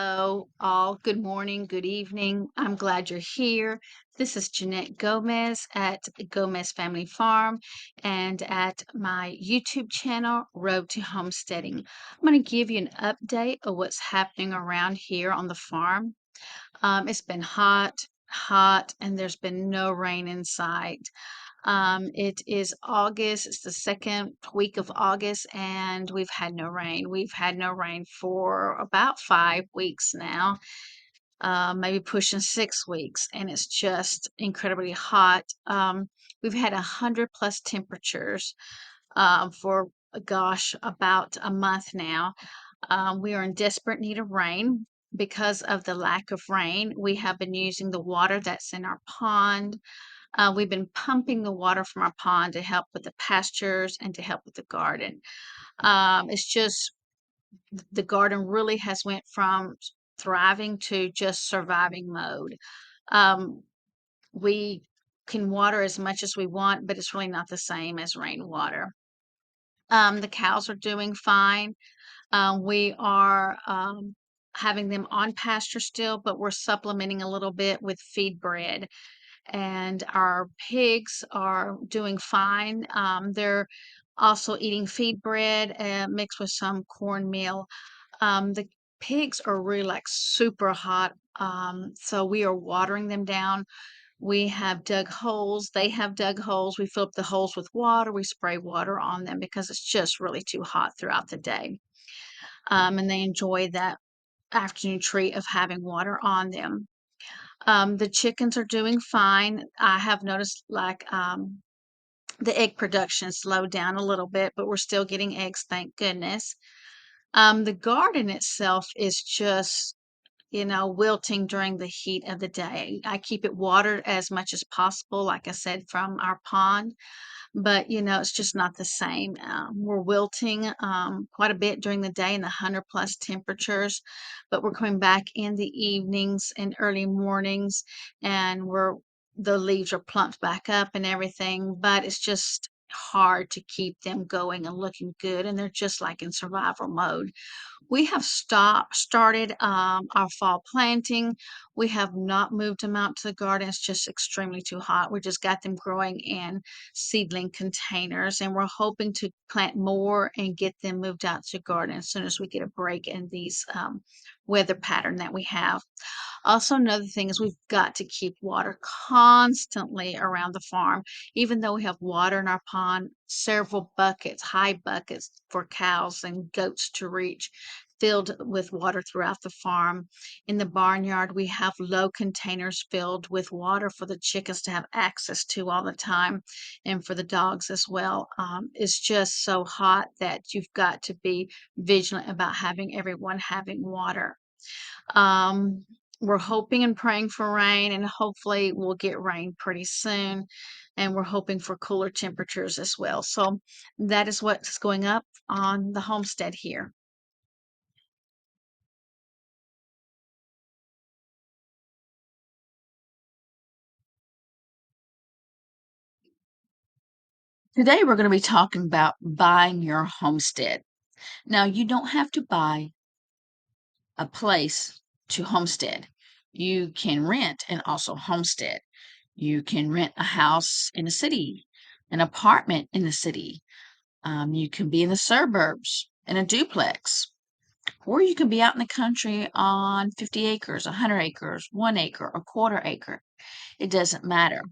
Hello, all. Good morning, good evening. I'm glad you're here. This is Jeanette Gomez at Gomez Family Farm and at my YouTube channel, Road to Homesteading. I'm going to give you an update of what's happening around here on the farm. It's been hot, and there's been no rain in sight. It is August. It's the second week of August, and we've had no rain. We've had no rain for about 5 weeks now, maybe pushing 6 weeks, and it's just incredibly hot. We've had 100 plus temperatures for gosh, about a month now. We are in desperate need of rain. Because of the lack of rain, we have been using the water that's in our pond. We've been pumping the water from our pond to help with the pastures and to help with the garden. It's just the garden really has went from thriving to just surviving mode. Um, we can water as much as we want, but it's really not the same as rainwater. The cows are doing fine. We are having them on pasture still, but we're supplementing a little bit with feed bread, and our pigs are doing fine. They're also eating feed bread mixed with some cornmeal. The pigs are really like super hot, so we are watering them down. We have dug holes. They have dug holes. We fill up the holes with water. We spray water on them because it's just really too hot throughout the day. And they enjoy that afternoon treat of having water on them. The chickens are doing fine. I have noticed the egg production slowed down a little bit, but we're still getting eggs, thank goodness. The garden itself is just, wilting during the heat of the day. I keep it watered as much as possible, like I said, from our pond, but it's just not the same. We're wilting quite a bit during the day in the 100 plus temperatures, but we're coming back in the evenings and early mornings, and the leaves are plumped back up and everything, but it's just hard to keep them going and looking good, and they're just like in survival mode. We have started our fall planting. We have not moved them out to the garden. It's just extremely too hot. We just got them growing in seedling containers, and we're hoping to plant more and get them moved out to the garden as soon as we get a break in these weather pattern that we have. Also, another thing is we've got to keep water constantly around the farm. Even though we have water in our pond, several buckets, high buckets for cows and goats to reach, filled with water throughout the farm. In the barnyard, we have low containers filled with water for the chickens to have access to all the time, and for the dogs as well. It's just so hot that you've got to be vigilant about having everyone having water. Um, we're hoping and praying for rain, and hopefully we'll get rain pretty soon. And we're hoping for cooler temperatures as well. So that is what's going up on the homestead here. Today we're going to be talking about buying your homestead. Now, you don't have to buy a place to homestead. You can rent and also homestead. You can rent a house in a city, an apartment in the city. You can be in the suburbs in a duplex, or you can be out in the country on 50 acres, 100 acres, 1 acre, a quarter acre. It doesn't matter.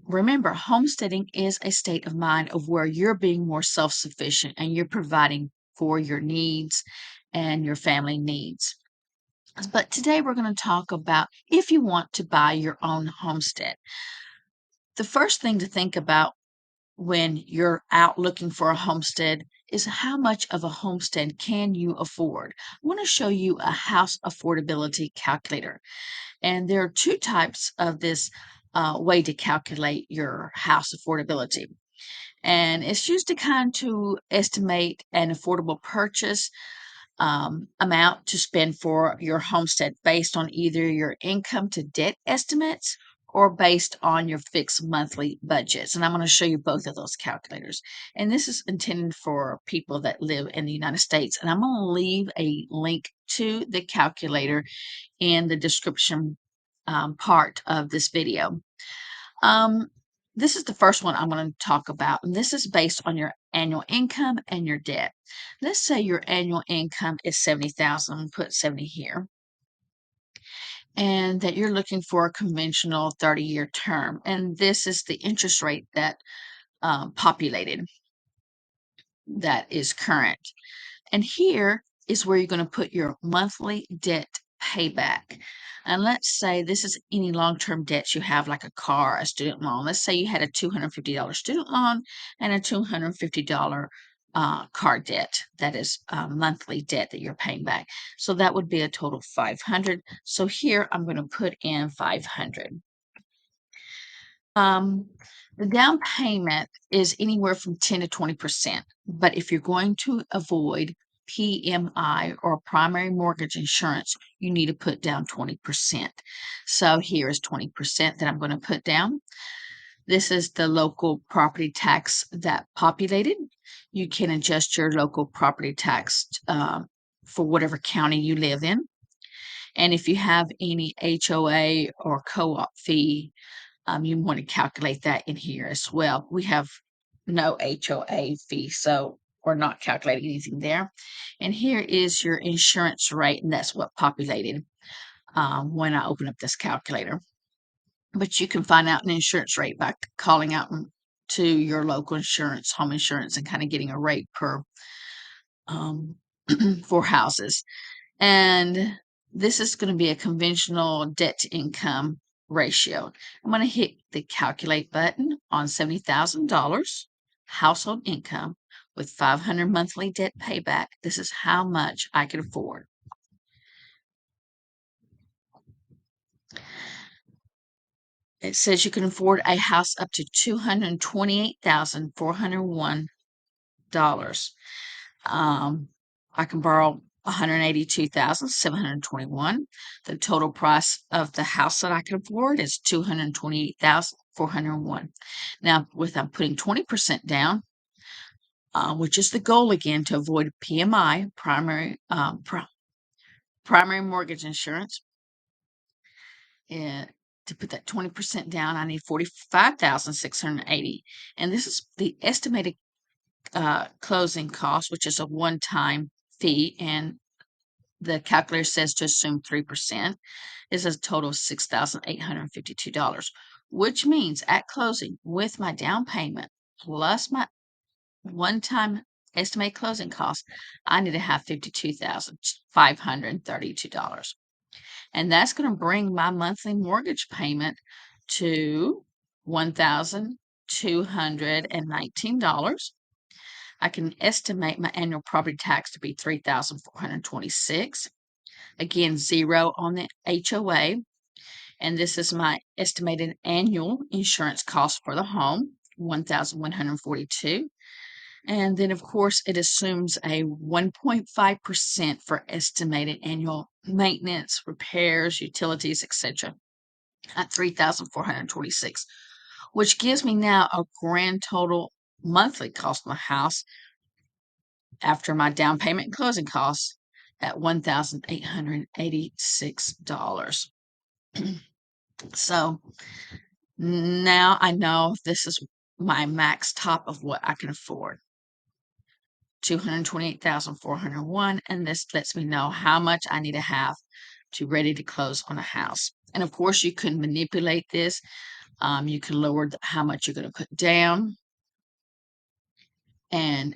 Remember, homesteading is a state of mind of where you're being more self sufficient and you're providing for your needs and your family needs. But today we're going to talk about if you want to buy your own homestead. The first thing to think about when you're out looking for a homestead is how much of a homestead can you afford? I want to show you a house affordability calculator. And there are two types of this way to calculate your house affordability. And it's used to estimate an affordable purchase amount to spend for your homestead based on either your income to debt estimates or based on your fixed monthly budgets. And I'm going to show you both of those calculators. And this is intended for people that live in the United States. And I'm going to leave a link to the calculator in the description part of this video. Um, this is the first one I'm going to talk about, and this is based on your annual income and your debt. Let's say your annual income is $70,000, put 70 here, and that you're looking for a conventional 30-year term. And this is the interest rate that populated, that is current. And here is where you're going to put your monthly debt payback. And let's say this is any long-term debts you have, like a car, a student loan. Let's say you had a $250 student loan and a $250 car debt. That is monthly debt that you're paying back. So that would be a total of 500. So here I'm going to put in 500. Um, the down payment is anywhere from 10 to 20%. But if you're going to avoid PMI or primary mortgage insurance, you need to put down 20%. So here is 20% that I'm going to put down. This is the local property tax that populated. You can adjust your local property tax for whatever county you live in. And if you have any HOA or co-op fee, you want to calculate that in here as well. We have no HOA fee, so we're not calculating anything there. And here is your insurance rate, and that's what populated when I open up this calculator. But you can find out an insurance rate by calling out to your local insurance, home insurance, and kind of getting a rate per um, for houses. And this is going to be a conventional debt to income ratio. I'm going to hit the calculate button on $70,000 household income with 500 monthly debt payback. This is how much I can afford. It says you can afford a house up to $228,401. I can borrow 182,721. The total price of the house that I can afford is 228,401. Now, with I'm putting 20% down, which is the goal again to avoid PMI, primary mortgage insurance. And to put that 20% down, I need 45,680. And this is the estimated closing cost, which is a one-time fee, and the calculator says to assume 3%, is a total of $6,852, which means at closing, with my down payment plus my one-time estimated closing cost, I need to have $52,532. And that's going to bring my monthly mortgage payment to $1,219. I can estimate my annual property tax to be $3,426. Again, zero on the HOA. And this is my estimated annual insurance cost for the home, $1,142. And then, of course, it assumes a 1.5% for estimated annual maintenance, repairs, utilities, etc. at $3,426, which gives me now a grand total monthly cost of my house after my down payment and closing costs at $1,886. So now I know this is my max top of what I can afford. 228,401, and this lets me know how much I need to have to ready to close on a house. And of course, you can manipulate this. You can lower how much you're going to put down. And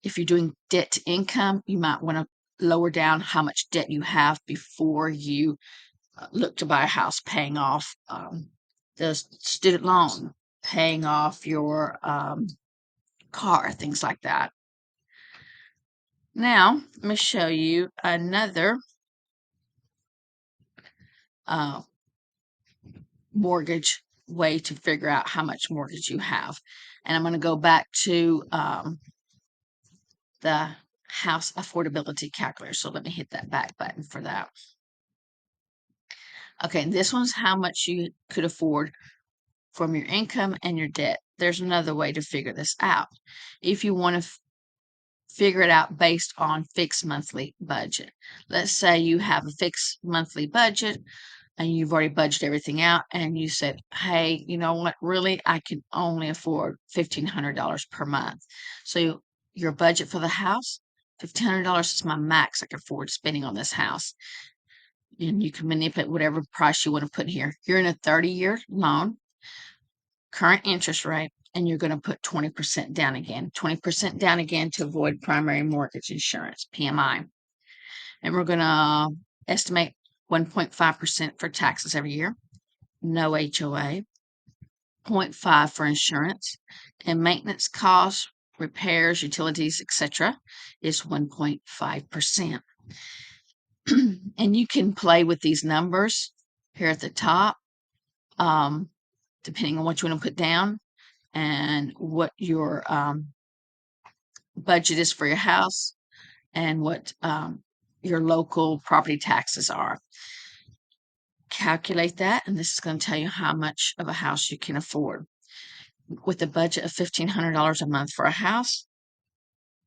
if you're doing debt to income, you might want to lower down how much debt you have before you look to buy a house, paying off the student loan, paying off your car, things like that. Now, let me show you another mortgage way to figure out how much mortgage you have. And I'm going to go back to the house affordability calculator. So let me hit that back button for that. Okay, this one's how much you could afford from your income and your debt. There's another way to figure this out. If you want to figure it out based on fixed monthly budget. Let's say you have a fixed monthly budget and you've already budgeted everything out and you said, hey, you know what, really, I can only afford $1,500 per month. So your budget for the house, $1,500 is my max I can afford spending on this house. And you can manipulate whatever price you want to put here. You're in a 30-year loan, current interest rate, and you're going to put 20% down again, 20% down again to avoid primary mortgage insurance, PMI. And we're going to estimate 1.5% for taxes every year, no HOA, 0.5 for insurance, and maintenance costs, repairs, utilities, etc. is 1.5%. And you can play with these numbers here at the top, depending on what you want to put down and what your budget is for your house and what your local property taxes are. Calculate that, and this is going to tell you how much of a house you can afford. With a budget of $1,500 a month for a house,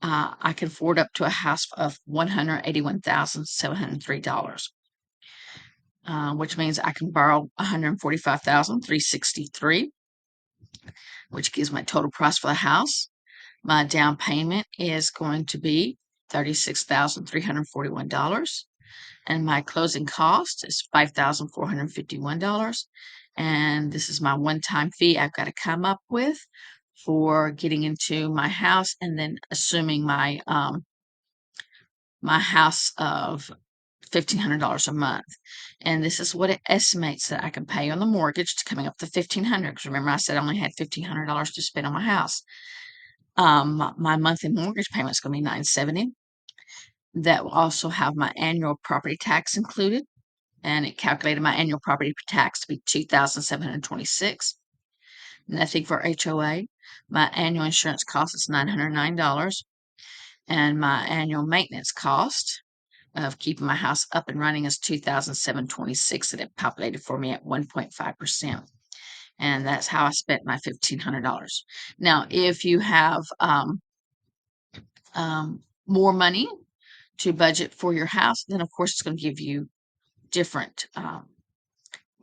I can afford up to a house of $181,703, which means I can borrow $145,363, which gives my total price for the house. My down payment is going to be $36,341, and my closing cost is $5,451. And this is my one-time fee I've got to come up with for getting into my house, and then assuming my my house of $1,500 a month. And this is what it estimates that I can pay on the mortgage to coming up to $1,500. Because remember, I said I only had $1,500 to spend on my house. My monthly mortgage payment is going to be $970. That will also have my annual property tax included, and it calculated my annual property tax to be $2,726. Nothing for HOA. My annual insurance cost is $909, and my annual maintenance cost of keeping my house up and running is $2,726, and it populated for me at 1.5%. And that's how I spent my $1,500. Now, if you have more money to budget for your house, then of course it's going to give you different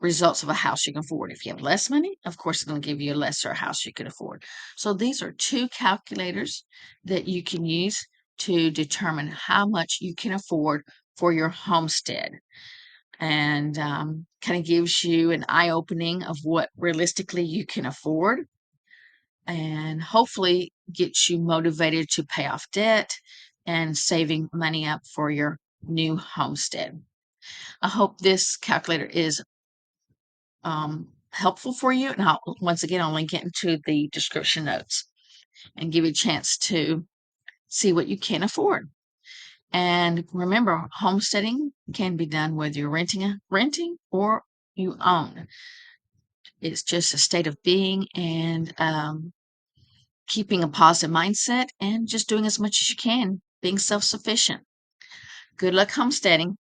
results of a house you can afford. If you have less money, of course, it's going to give you a lesser house you can afford. So these are two calculators that you can use to determine how much you can afford for your homestead. And kind of gives you an eye opening of what realistically you can afford, and hopefully gets you motivated to pay off debt and saving money up for your new homestead. I hope this calculator is helpful for you. And once again, I'll link it into the description notes and give you a chance to see what you can afford. And remember, homesteading can be done whether you're renting or you own. It's just a state of being, and keeping a positive mindset and just doing as much as you can, being self-sufficient. Good luck homesteading.